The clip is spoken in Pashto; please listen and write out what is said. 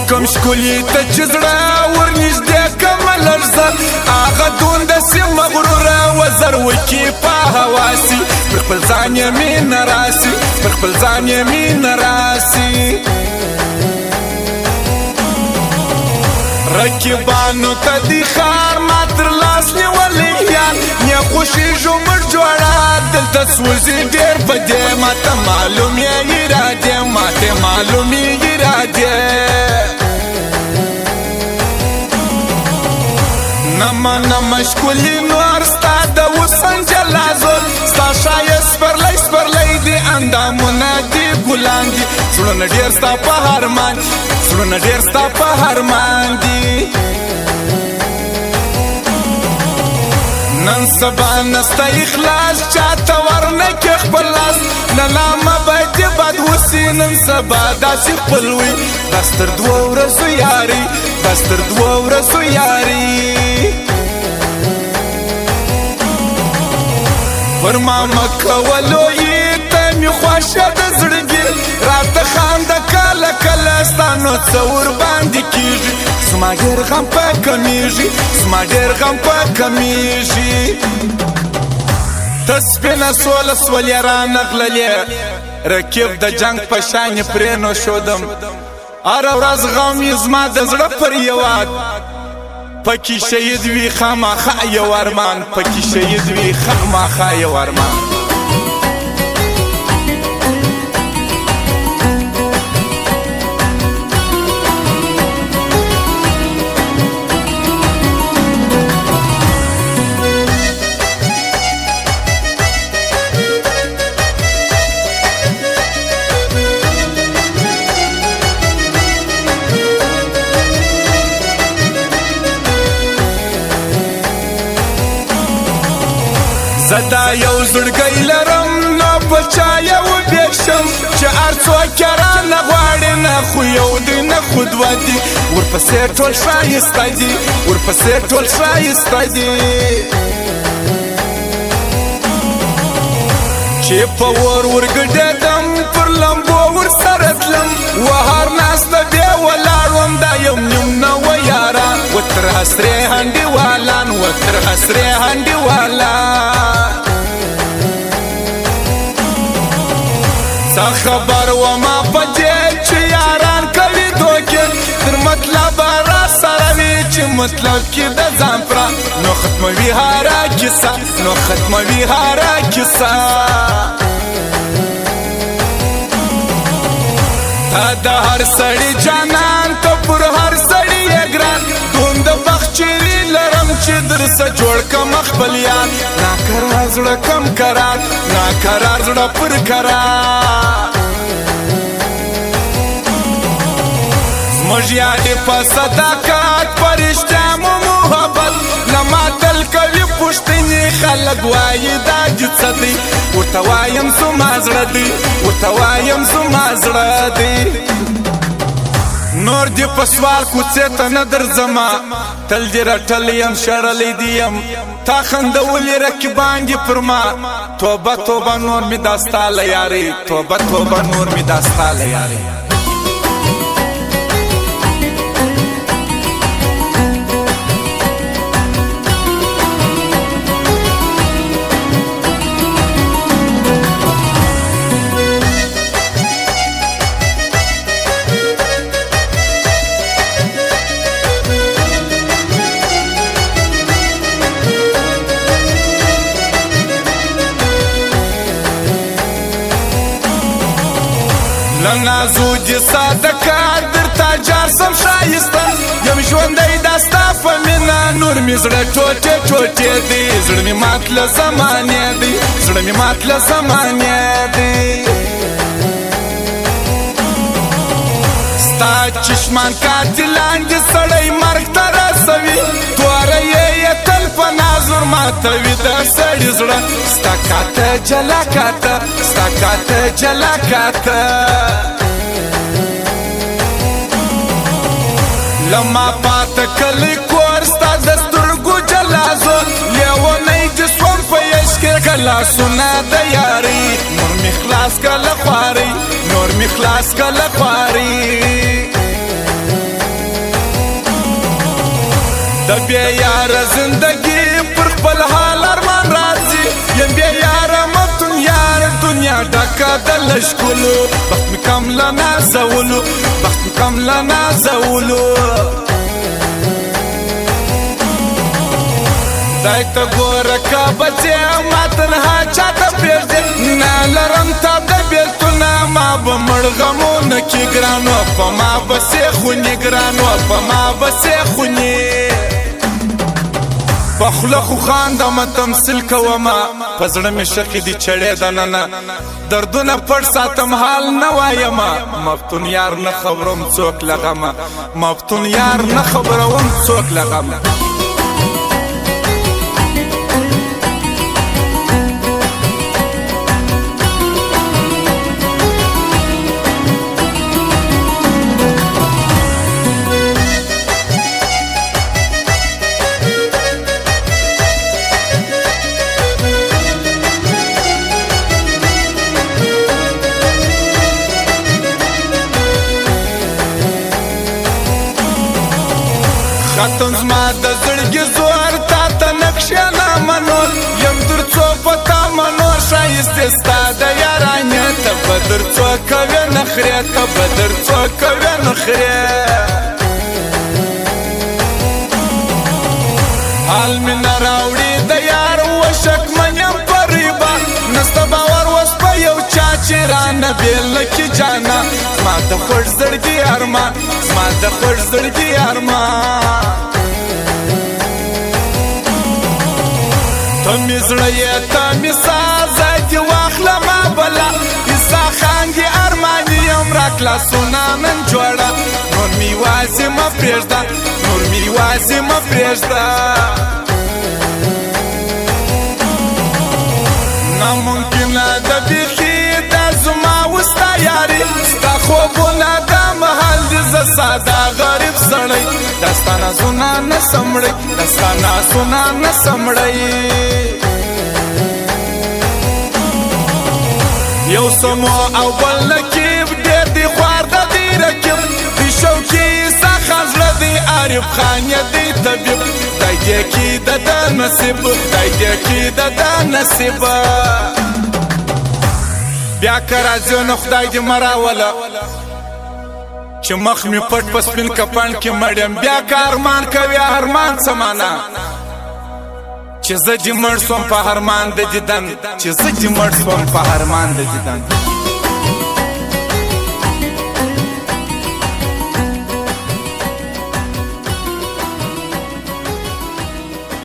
وکم شکلی ته چې زړه ورنږدې کمه لړزه هغه دوندسې مغروره وزر وکي په هواسي پر خپل ځان یې مینه راسي پر خپل ځان یې مینه راسي رقیبانو ته دی ښار ما تر لاس نیولی یار نه خوښېږو موږ جوړه دلته سوځي ډېر په دې ماته معلوم یې ارادې ماته معلوم یې ارادې نما نما ښکلي نور ستا د حسن جلازو ستا ښایست سپرلی سپرلی دي اندامونه دي ګلان دي زړونه ډېر ستا په هرمان زړونه ډېر ستا په هرمان دي نن سبا نسته اخلاص چاته ورنکې خپل لاس نه لامه باید دې بد وسي نن سبا داسې خپلوي بس تر دوو ورځو یاري بس تر دوو ورځو یاري پر ما مه کولو یې ته مې خوښه د زړګي راته خانده کله کله ستا نو څه ورباندې کېږي زما ډېر غم په کمیږي زما ډېر غم په کمیږي ته سپینه سوله سولې رانغللې رقیب د جنګ په شان یې پرېنښودم هره ورځ غم یې زما د زړه پر یواد پکې شهید وي خامخا یو ارمان پکې شهید وي خامخا یو ارمان زدا یو زړګی لرم نو په چا یو بیشم چې هر څوک یې رانه غواړي نه خو یو دی نه خو دوه دي ورپسې ټول ښایسته دي ورپسې ټول ښایسته دي چې په اور ورګډېدم پر لمبو ورسره تلم وهر ناسته بیا ولاړ وم دا یم نیم نه و یاره وتر حسرې انډیوالان وتر حسرې انډیوالان څه خبر وما په دې چې یاران کوي دوکې تر مطلبه را سره وي چې مطلب کې د ځان پره نو ختموي هره کیسه نو ختموي هره کیسه تا د هر سړي جانان ته پر هر سړي یې ګران دومره بخت چیرې لرم چې درسه جوړ کم خپل یار ناکرار زړه کم کرار ناکرار زړه پر کرار زموږ یادې په صداقت په رښتیا مو محبت له ما تل کوي پوښتنې خلک وایي دا دې څه دی ورته وایم زما زړه دی ورته وایم زما زړه دی نور دې په سوال کوڅې ته نه درځمه تل دې رټلی یم شړلی دې یم تا خندولې رقیبان دې پر ما توبه توبه نور مې دا ستا له یارې توبه توبه نور مې دا ستا له یارې لنازو دې صادقات درته جار سم ښایسته یم ژوندی دا ستا په مینه نور مې زړه ټوټې ټوټې دی زړه مې مات له زمانې دی زړه مې مات له زمانې دی ستا چشمان قاتلان دي سړی مرګ ته رسوي توره یې تل په نازور ماتوي د سړي زړه ستا کاته جلا کاته ستا کاته جلا کاته لما پاته کلی کور ستا د سترګو جلازو لیونی دې سوم په یش کې کلاسونه د یاري نور مې خلاص کله خواري نور مې خلاص کله خواري د بیا یار زندگی پر خپل حال ارمان راځي یم بیا یار مفتون یار دنیا ډکه د لشکولو بخت می کم له نازولو بخت می کم له نازولو دای ته ګوره که بچې ما تنها چاته پرېږدې نه لرم تا د بېلتونه ما به مړ غمونه کې ګرانو په ما بسې خونې ګرانو په ما بسې خونې په خوله خو خاندمه تمثیل کومه په زړه مې شخې دي چړې دننه دردونه پټ ساتم حال نه وایمه مفتون یار نه خبروم څوک له غمه مفتون یار نه خبروم څوک له غمه ختم زما د زړګي زور تا ته نقشه نه منور یم در څو پتا منور ښایستې ستا د یارانې ته به در څو کوې نخرې ته به در څو کوې نخرې حال مې نه راوړي د یار وشکمن یم په ریبه نسته باور اوس په یو چا چې رانه بېله کې جانه زما د خوږ زړګي ارمان زما د خوږ زړګي ارمان ته مې زړه یې ته مې سازه دې واخله ما بله عیسا خان دې ارمان یم راکړه سونه نن جوړه نور مې یوازې مه پرېږده نور مې یوازې مه پرېږده ناممکنه ده بیخي دا زما وستا یاري ستا خوبونه دا مهال دي زه ساده غریب سړی دا ستا نازونه نه سمړی دا ستا نازونه نه سمړی یو سمو او بل نکیب ډېر دی خوار د دی رکیب دی شوقي سا خان زړه دی عارف خان یې دی طبیب خدای دې کړي د ده نصیب خدای دې کړي د ده نصیب بیا که راځو نو خدای دې مه راوله چې مخ مې پټ په سپین کفن کې مړ یم بیا که ارمان کوې ارمان څه معنا چې زه دې مړ سوم په ارمان د دیدن چې زه دې مړ سوم په ارمان د دیدن